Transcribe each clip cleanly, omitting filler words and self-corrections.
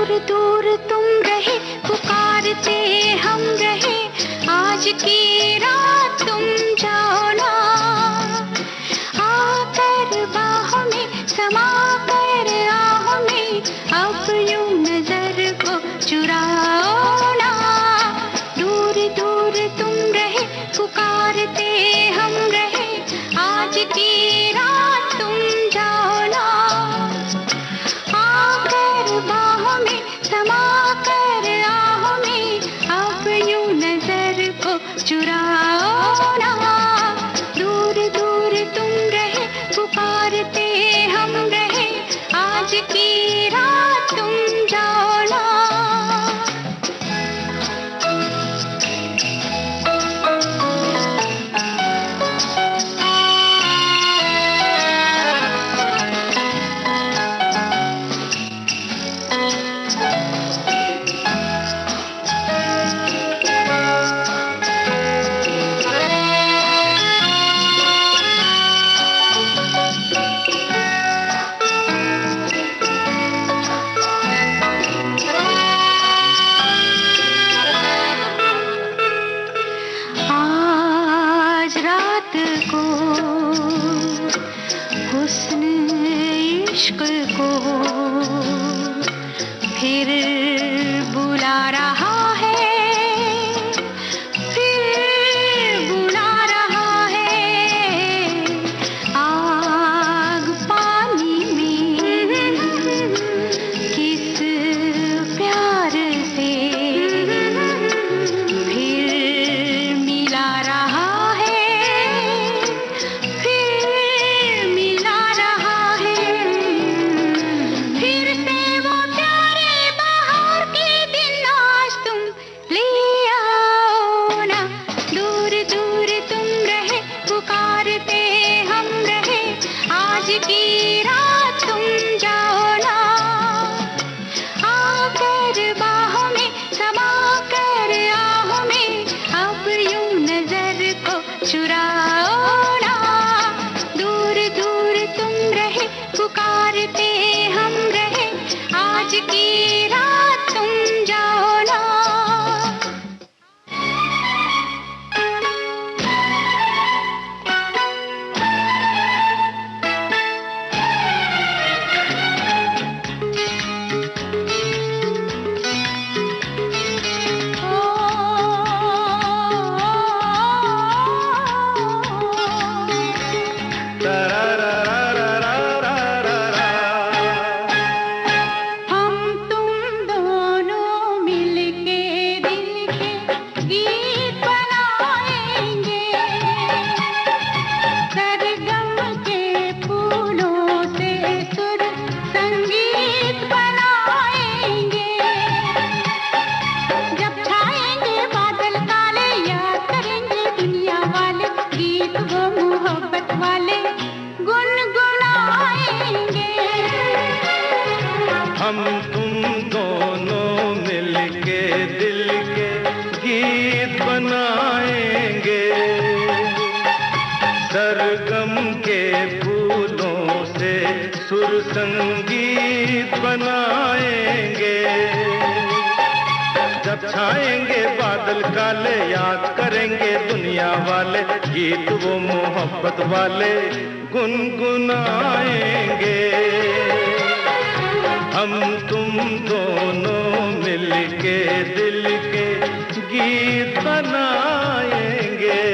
दूर तुम रहे, पुकारते हम रहे, आज की रात तुम जाओ ना। आकर बाहों में समा कर आहों में, अब यूं नजर को चुराओ ना। दूर दूर तुम रहे, पुकारते हम रहे, आज की रात तुम जाओ ना। आकर बाहों में समा कर आहों में, अब यूं नजर को चुराओ ना। दूर दूर तुम रहे, पुकारते हम रहे, आज की रात तुम जाओ ना। को हुस्न इश्क को फिर बुला रहा है, फिर बुला रहा है। आग पानी में किस प्यार से फिर मिला रहा है, की रात तुम जाओ ना। आकर बाहों में समा कर आहों में, अब यूं नजर को चुराओ ना। दूर दूर तुम रहे, पुकारते हम रहे, आज की रात तुम जाओ ना। हम तुम दोनों मिलके दिल के गीत बनाएंगे, सरगम के फूलों से सुर संगीत बनाएंगे। जब छाएंगे बादल काले, याद करेंगे दुनिया वाले, गीत वो मोहब्बत वाले गुनगुनाएंगे। हम तुम दोनों मिलके दिल के गीत बनाएंगे।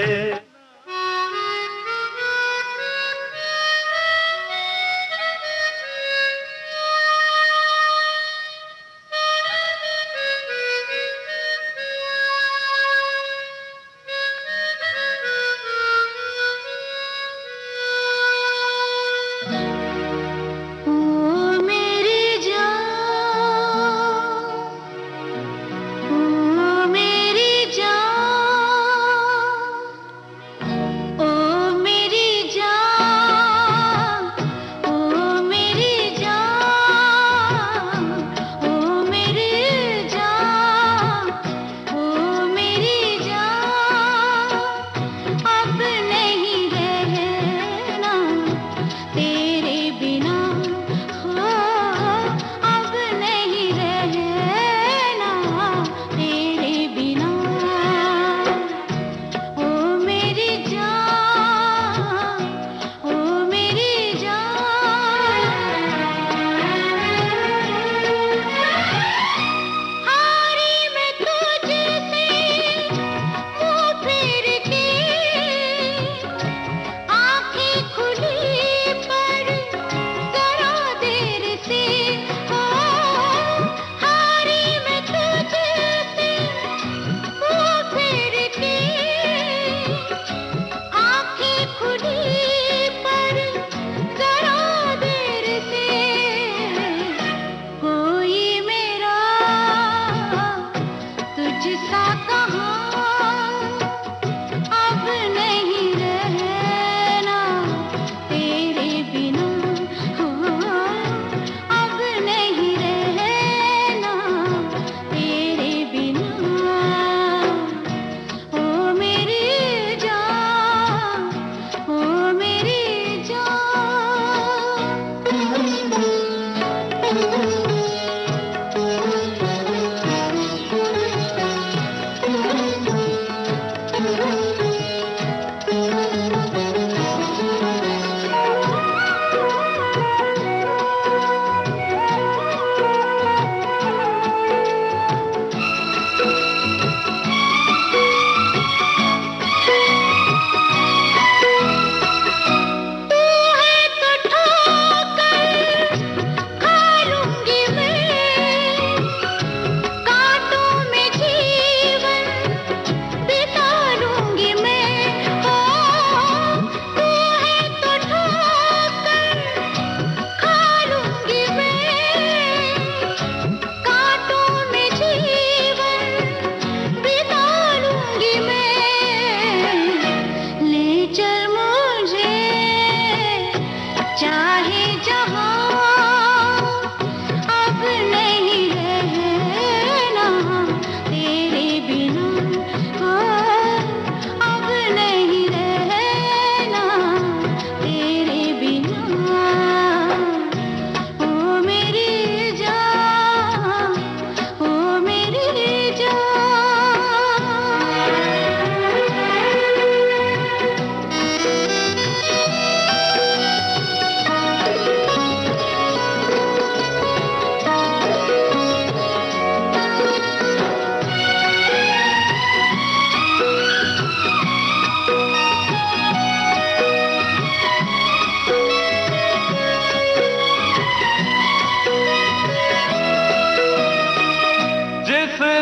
ओ मेरी जान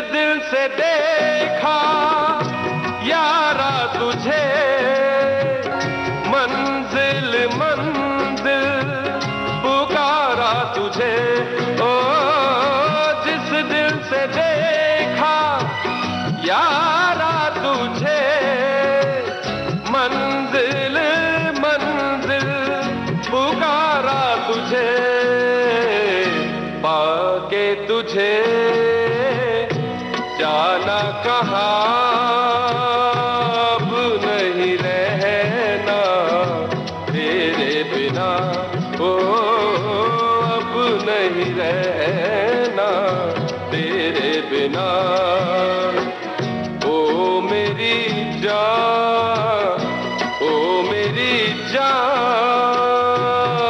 दिल से देखा यारा तुझे, मंजिल मंजिल पुकारा तुझे। ओ जिस दिल से देखा यारा तुझे, मंजिल मंजिल पुकारा तुझे। पाके तुझे जाना कहाँ, अब नहीं रहना तेरे बिना। ओ अब नहीं रहना तेरे बिना। ओ मेरी जान, ओ मेरी जान,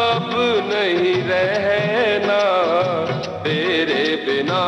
अब नहीं रहना तेरे बिना।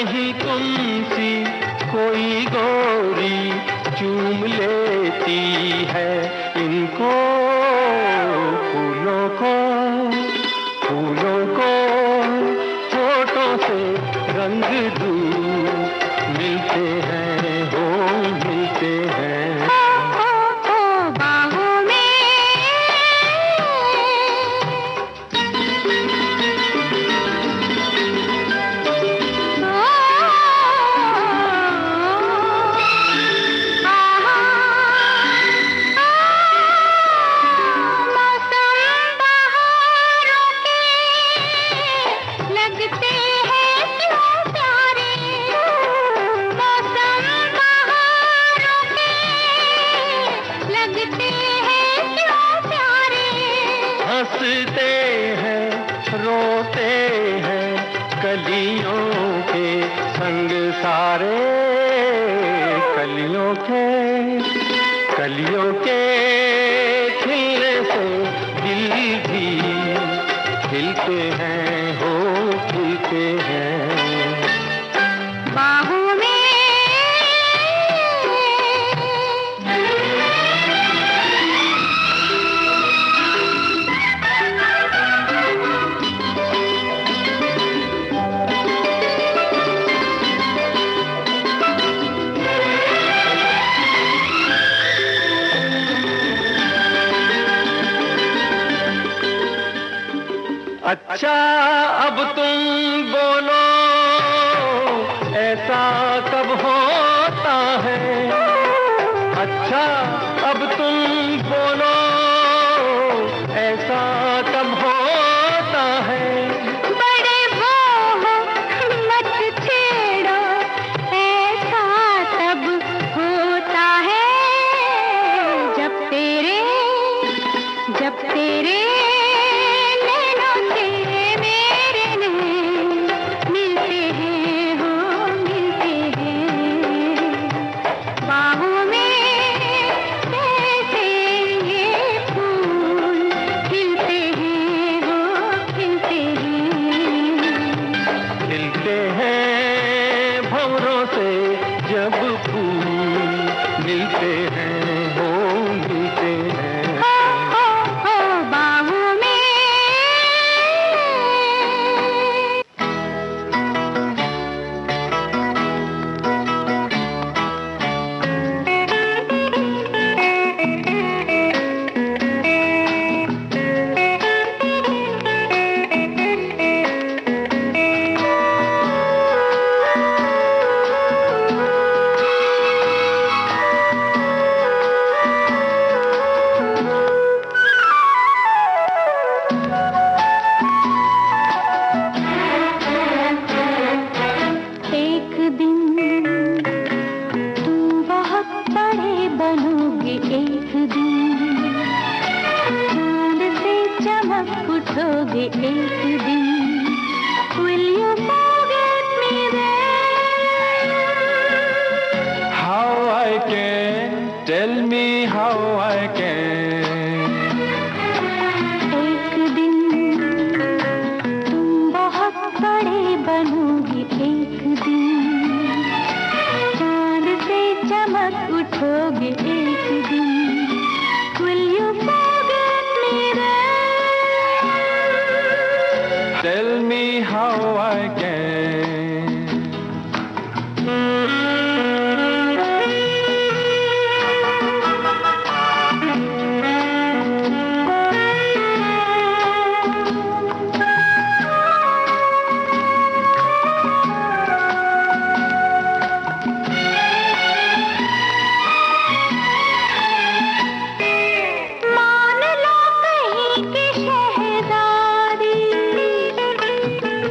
कहीं तुमसी कोई गोरी चूम लेती है इनको, फूलों को होठों से रंग दूँ मिलते हैं, हो मिलते हैं। हंसते हैं, रोते हैं कलियों के संग सारे, कलियों के खिलने से दिल भी खिलते हैं, हो खिलते हैं। अच्छा अब तुम बोलो, ऐसा कब होता है? अच्छा अब तुम बोलो, ऐसा कब होता है? बड़े वो हो मत छेड़ो, ऐसा तब होता है जब तेरे जब फूल मिलते हैं, हो मिलते हैं। बाहों में उठोगे एक दिन, will you forget me then? How I can, tell me how I can. एक दिन तुम बहुत बड़े बनोगे, एक दिन चांद से चमक उठोगे, एक दिन will you forget me then? Tell me how I can.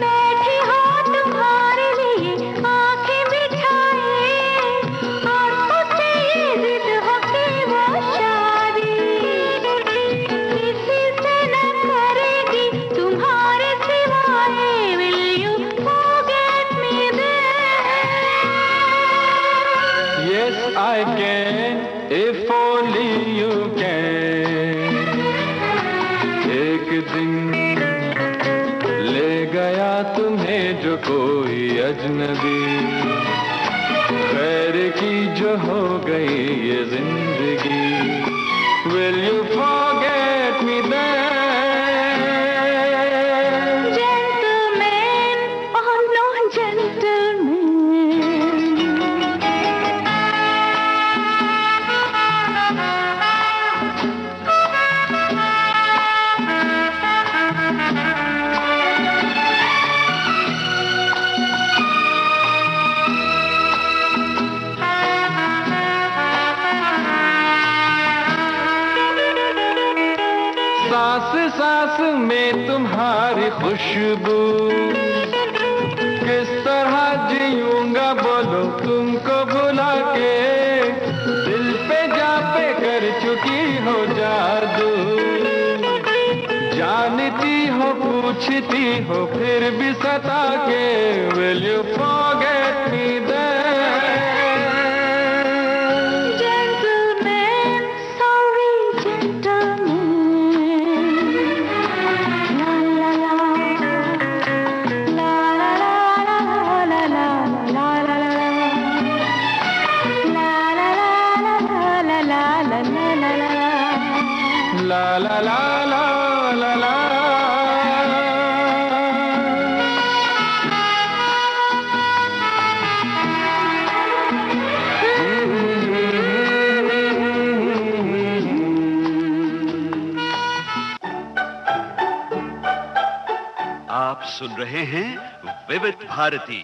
बैठी हो में जो कोई अजनबी, खैर की जो हो गई ये जिंदगी, will you forget me then? Gentleman, oh no, gentleman. सांस सांस में तुम्हारी खुशबू, किस तरह जीऊंगा बोलो तुमको भुला के, दिल पे जा पे कर चुकी हो जादू, जानती हो पूछती हो फिर भी सता के, will you forget me then? Gentleman, sorry, gentleman. La la la la la la. आप सुन रहे हैं विविध भारती।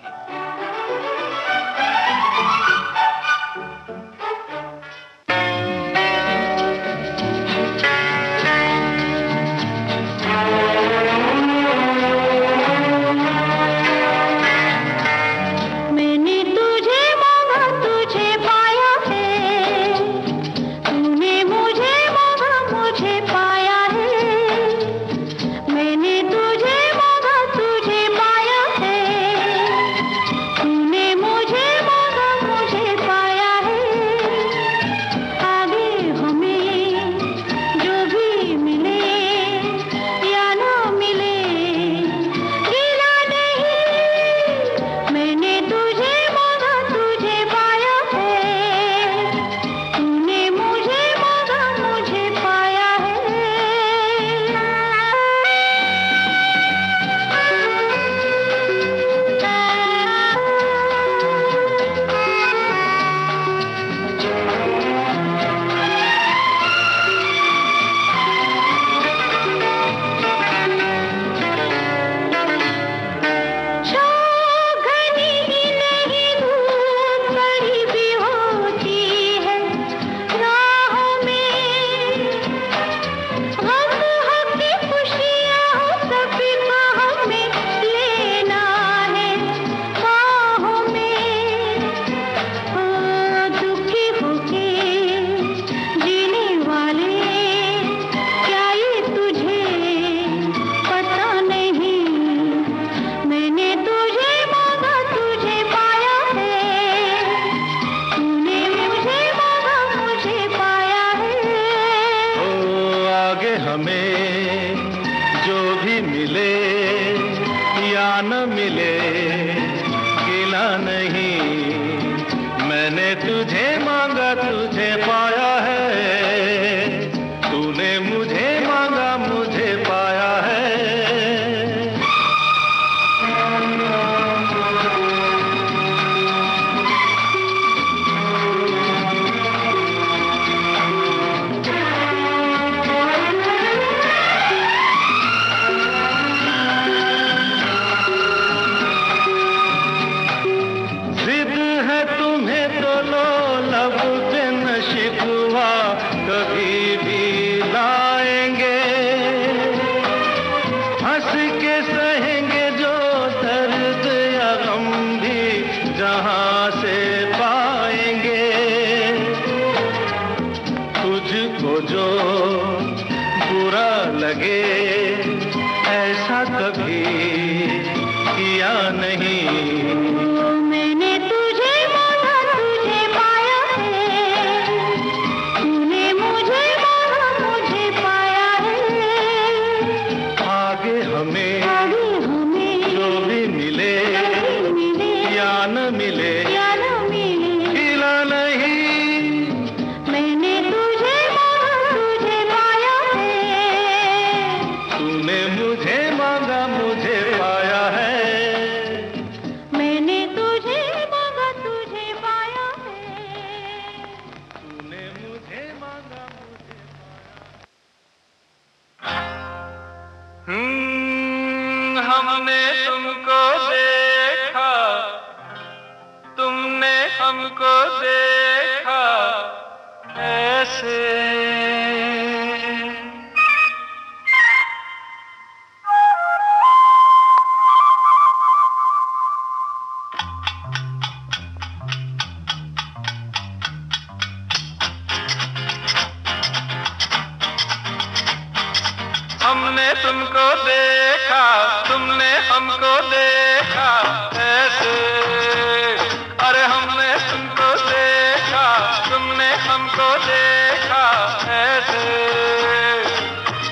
हमें जो भी मिले हमने तुमको देखा, तुमने हमको देखा ऐसे। हमने तुमको देखा, तुमने हमको देखा ऐसे। अरे हमने तुमको देखा, तुमने हमको देखा ऐसे।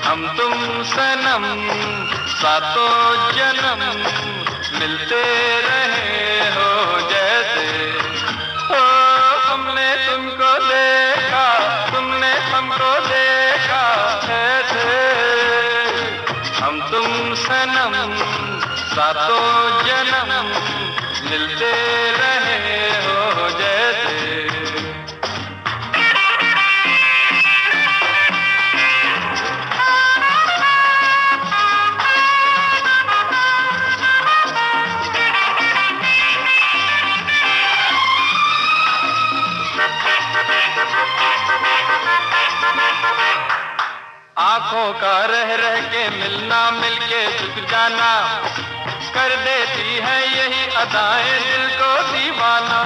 हम तुम सनम सातों जन्म मिलते रहे हो जैसे। ओ हमने तुमको देखा, तुमने हमको देखा ऐसे। हम तुम सनम सातों जन्म मिलते रहे हो जैसे। आंखों का रह रह के मिलना, मिलके झुक जाना, कर देती है यही अदाएं दिल को दीवाना।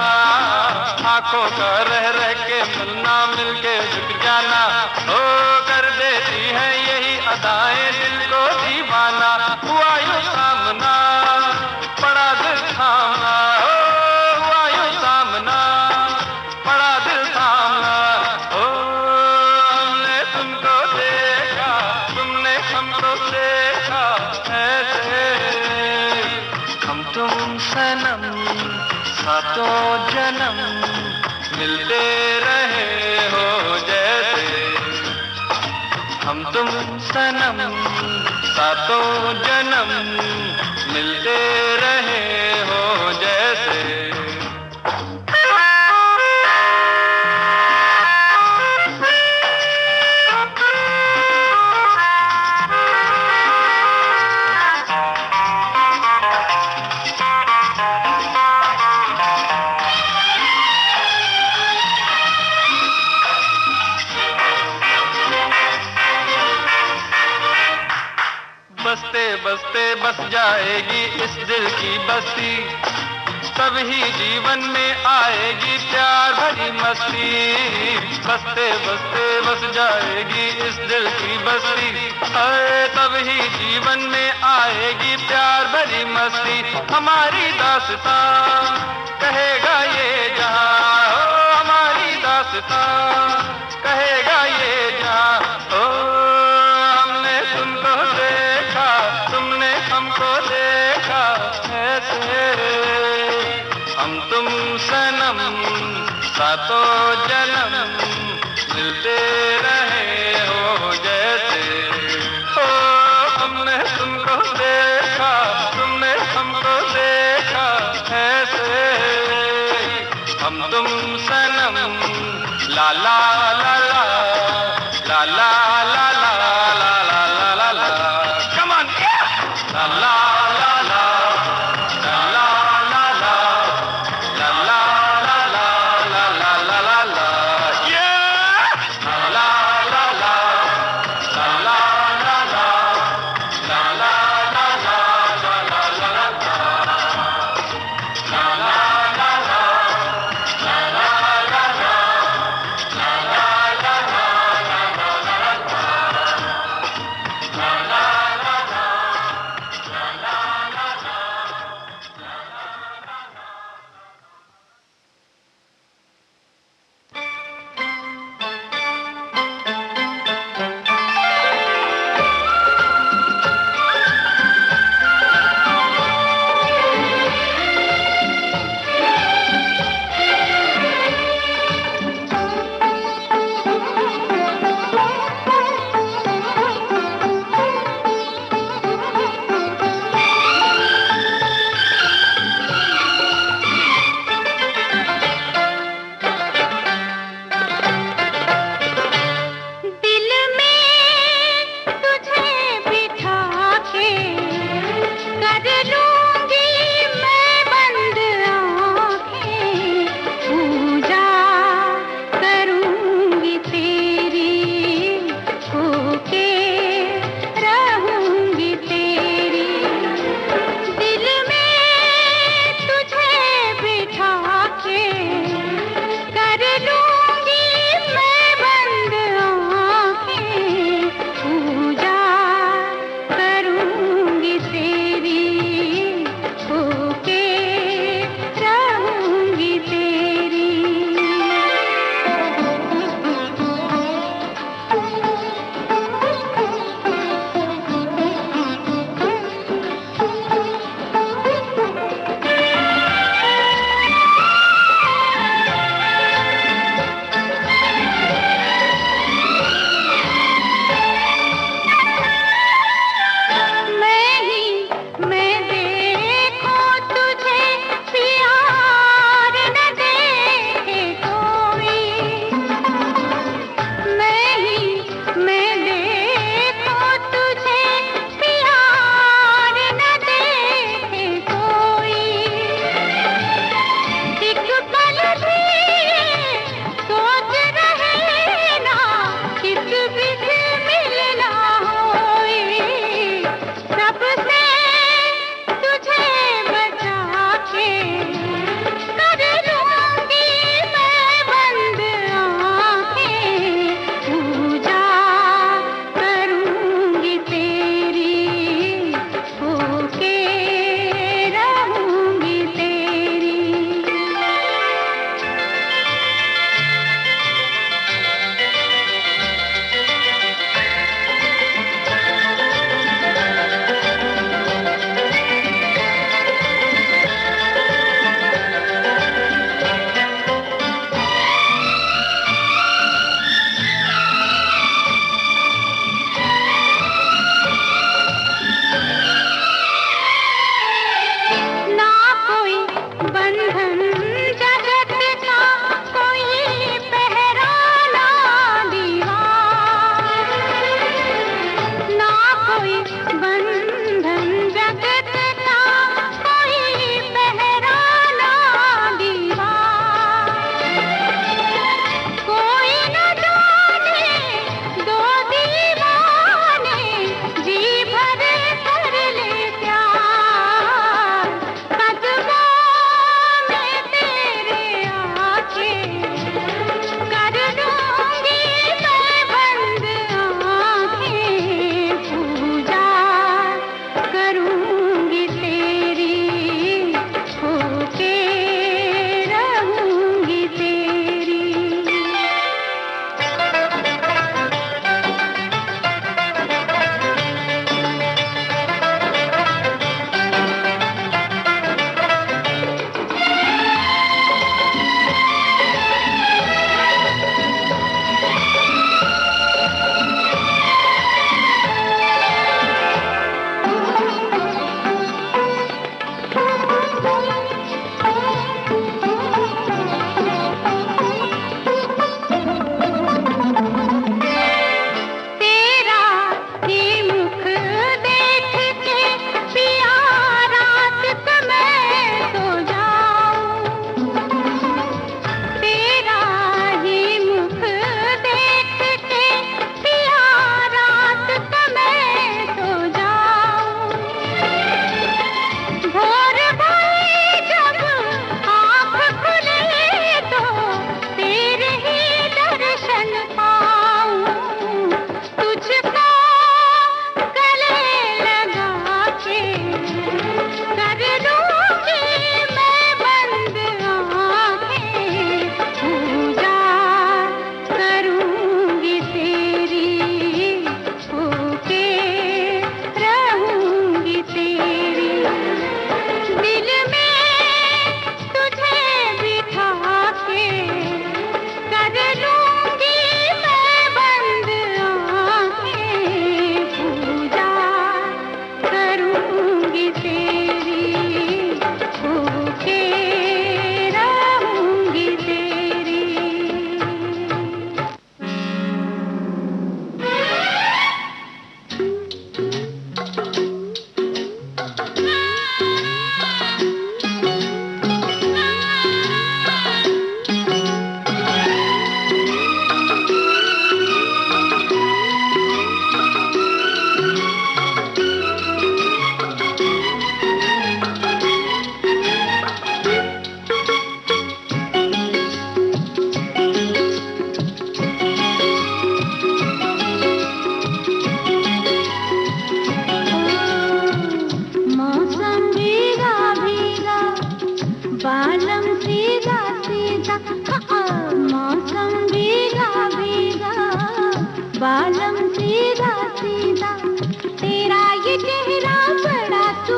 आंखों का रह रह के मिलना, मिलके झुक जाना, ओ कर देती है यही अदाएं दिल को दीवाना। हुआ यूं सामना, पड़ा दिल थामना, ओ हुआ यूं सामना, पड़ा दिल थामना। ओ हमने तुमको देखा, तुमने हमको देखा ऐसे। हम तुम सनम सातों जन्म मिलते रहे हो जैसे। हम तुम सनम सातों जन्म मिलते रहे हो जैसे। बसते बसते बस जाएगी इस दिल की बस्ती, तभी जीवन में आएगी प्यार भरी मस्ती। बसते बसते बस जाएगी इस दिल की बस्ती, तभी जीवन में आएगी प्यार भरी मस्ती। हमारी दास्तां कहेगा ये जहां, ओ हमारी दास्तां कहेगा ये जहां। ओ हमने तुमको देखा, तुमने हमको देखा ऐसे। हम तुम सनम सातों जन्म मिलते रहे हो जैसे। ओ हमने तुमको देखा, तुमने हमको देखा ऐसे। हम तुम सनम ला ला ला ला ला ला ला ला ला ला ला। Come on, la la la la la la la la la la la la la la la la. Yeah. La la la la la la la la la la la la la la la la. La la la la la la la la la la la la la la.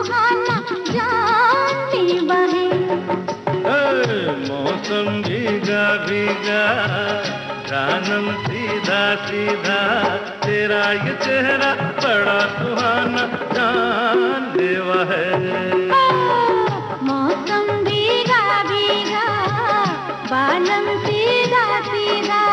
सुहाना जानलेवा है। मौसम भीगा भीगा जानम सीधा सीधा, तेरा ये चेहरा बड़ा सुहाना जानलेवा है। मौसम भीगा भीगा बालम सीधा सीधा।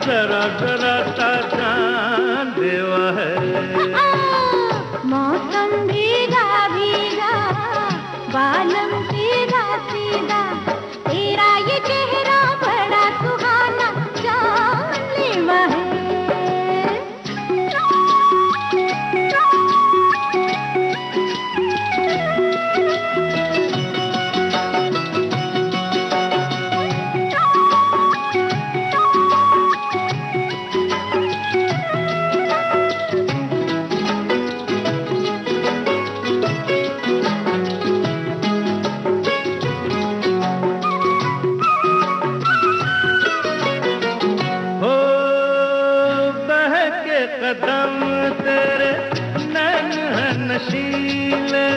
जरा जरा सा जानलेवा है। मौसम भीगा भीगा बालम सीधा सीधा, तेरा ये चेहरा बड़ा सुहाना जानलेवा है। कदम तेरे नैन है नशीले,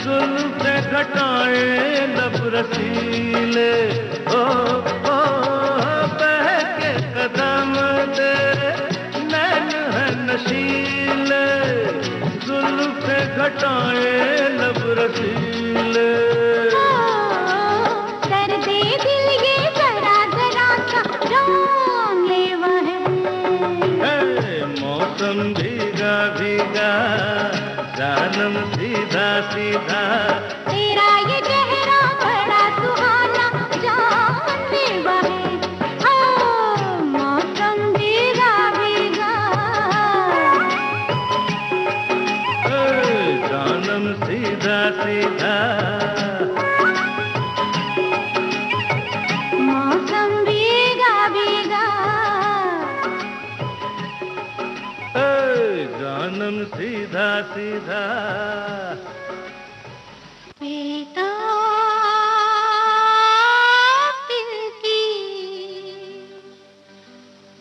जुल्फ़े घटाए लब रसीले। ओ बहके कदम तेरे नैन है नशीले, जुल्फ़े घटाए लब रसीले। दर्दे दिल ये जरा जरा सा जानलेवा है। मौसम भीगा भीगा जानम सीधा सीधा, तेरा ये चेहरा बड़ा सुहाना जानलेवा है। मौसम भीगा भीगा जानम सीधा सीधा, मौसम भीगा भीगा जानम सीधा सीधा। बेताब दिल की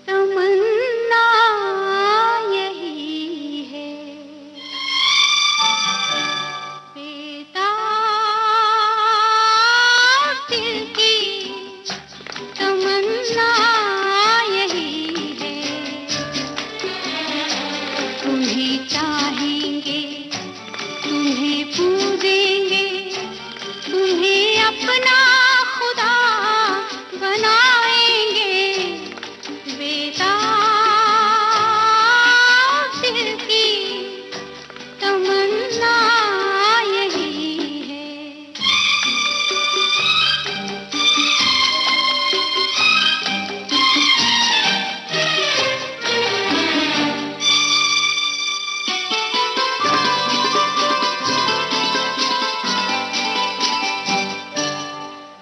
तमन्ना यही है। बेताब दिल की तमन्ना यही है। तुम्हें चाहेंगे, तुम्हें पूजेंगे, तुम्हें अपना खुदा बनाएंगे। बेताब दिल की तमन्ना यही है।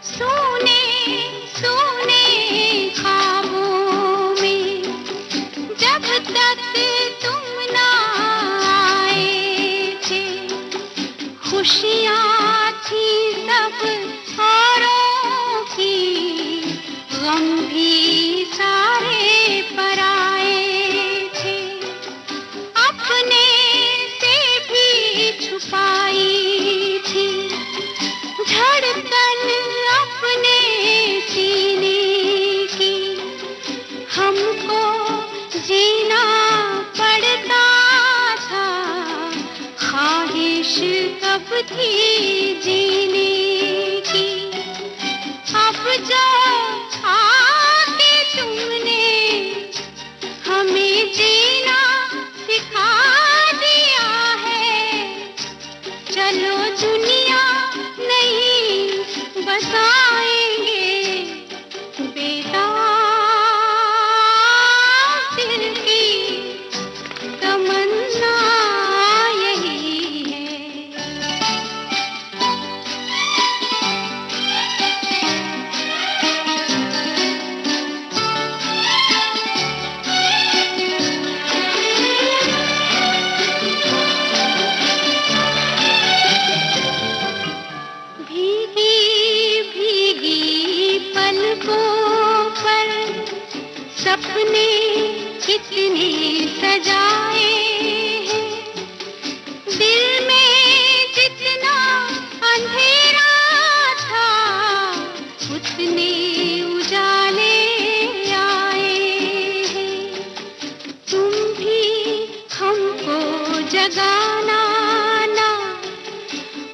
सोने सोने ख्वाबों में जब तक तुम ना आए थे, खुशियाँ थी सब औरों की, गम भी सारे पराए थे। अपने से भी छुपाई थी धड़कन अपने सीने की, हमको जीना पड़ता था, ख्वाहिश कब थी जीने की। अब जो आके तुमने हमें जीना सिखा दिया है, चलो दुनिया नहीं बसाएंगे बेटा, दिल की तमन्ना यही है। भीगी भीगी पलकों पर सपने कितने सजाए हैं, दिल में जितना अंधेरा था उतने उजाले आए हैं। तुम भी हमको जगाना ना,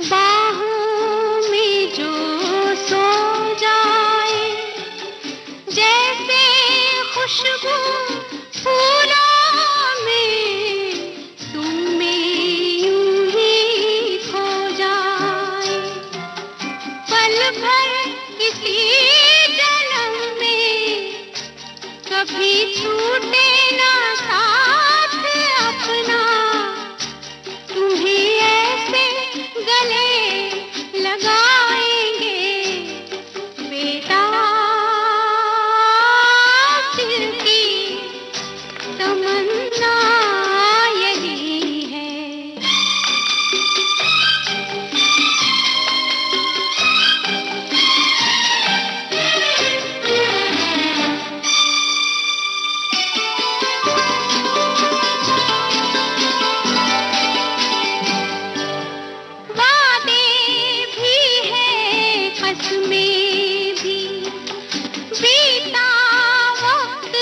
बाहों में जो सो जाए, जैसे खुशबू फूलों में तुम में यूं ही खो जाए। पल भर किसी जन्म में कभी छूटे ना साथ अपना, तुम्हें ऐसे गले लगाएंगे बेटा, दिल की तमन्ना यही है। वादे भी है कसमें भी, बीता वक्त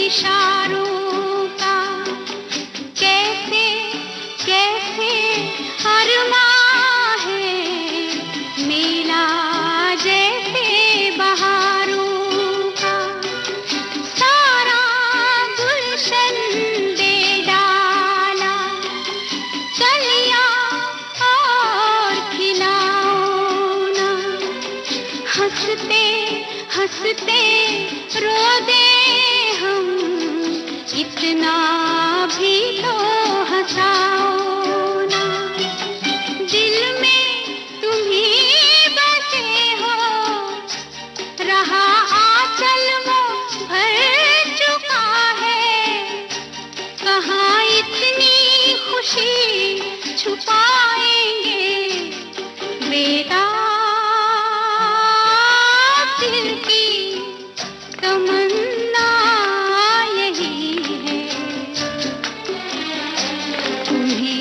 इशारों का, कैसे कैसे अरमां है मेला जैसे बहारों का, सारा गुलशन दे डाला कलियां और खिलाओ ना, हंसते हंसते रो दे हम, इतना भी तो हंसाओ ना, दिल में तुम ही बसे हो, रहा आंचल वो भर चुका है, कहाँ इतनी खुशी छुपाएंगे बेटा, दिल की तमन्ना यही है। तुम्हें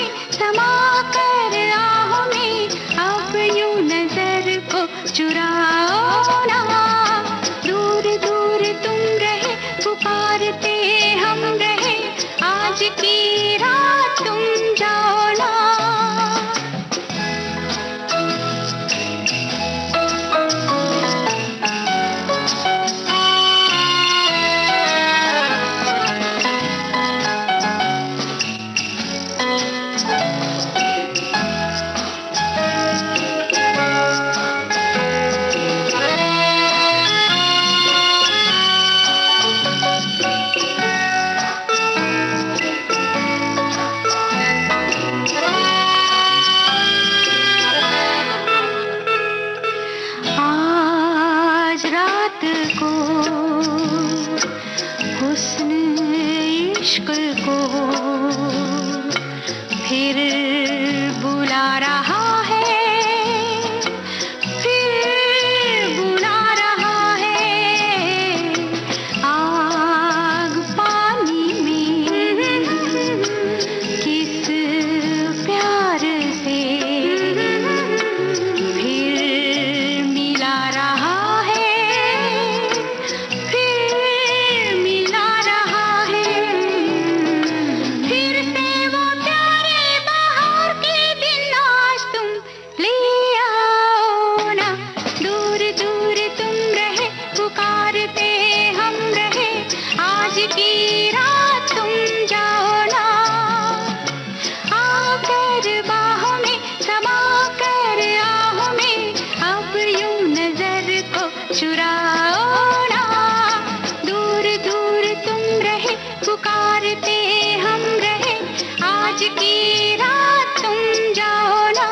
में समा कर आहों में, अब यूं नजर को चुराओ ना। दूर दूर तुम रहे, पुकारते हम रहे, आज की रात तुम जाओ ना। इश्क को फिर बुला रहा है, फिर बुला रहा है। आग पानी में किस प्यार से फिर मिला रहा है, फिर मिला रहा है। फिर से वो प्यारे बाहर के दिन आज तुम ले आओ ना। दूर दूर तुम रहे, पुकारते हम रहे, आज की रात तुम जाओ ना। आकर बाहों में समा कर आहों में, अब यूं नजर को चुराओ ना। दूर दूर तुम रहे, पुकारते हम रहे, आज की रात तुम जाओ ना।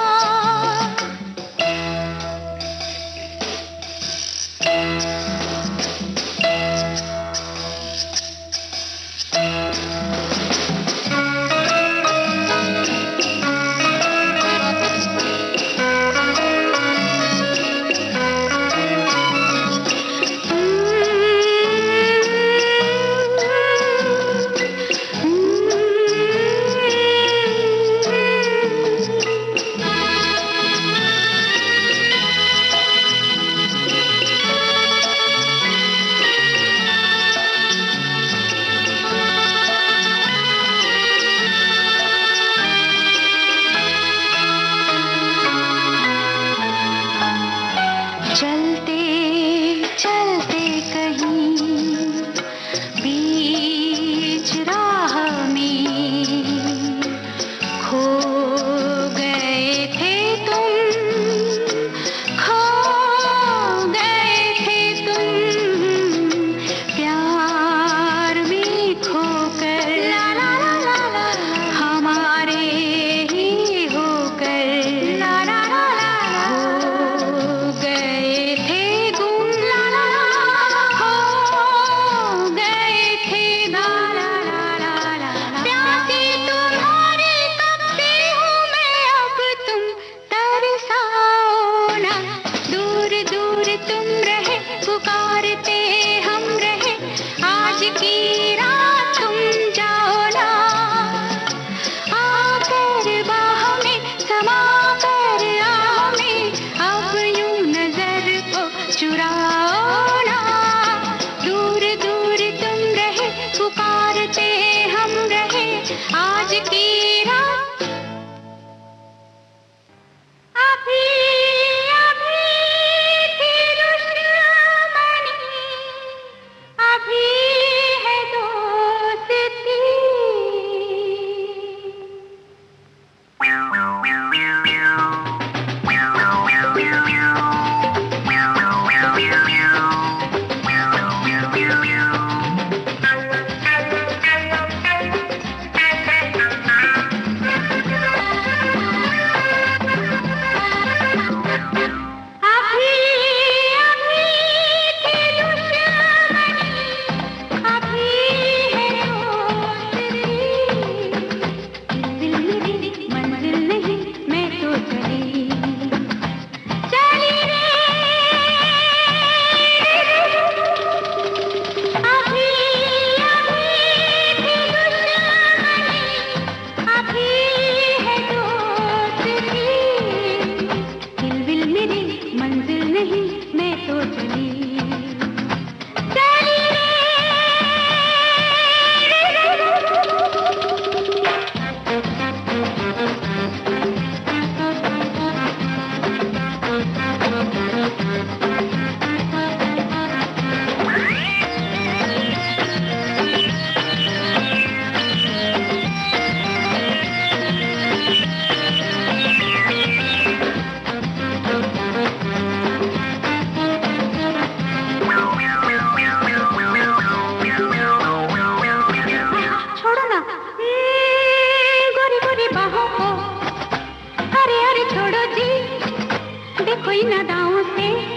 चलते चलते कहीं बीच राह में खो गए थे तुम, खो गए थे तुम। प्यार में खोकर ला ला ला ला ला, हमारे ही होकर ला ला ला ला, हो गए थे गुम ला ला ला, हो गए थे ला ला ला ला ला। प्यासी तुम्हारे कब से हूँ मैं, अब तुम तरसाओ ना। दूर दूर तुम रहे, पुकारते हम रहे, आज की रात तुम जाओ ना। आकर बाहों में समा कर आहों में, अब यूं नजर को चुराओ ना। दूर दूर तुम रहे, पुकारते हम रहे, आज की रात। अभी अभी थी दुश्मनी, अभी है दोस्ती। अभी अभी थी दुश्मनी, अभी है दोस्ती। दिल मेरी मंजिल नहीं इन अदाओं से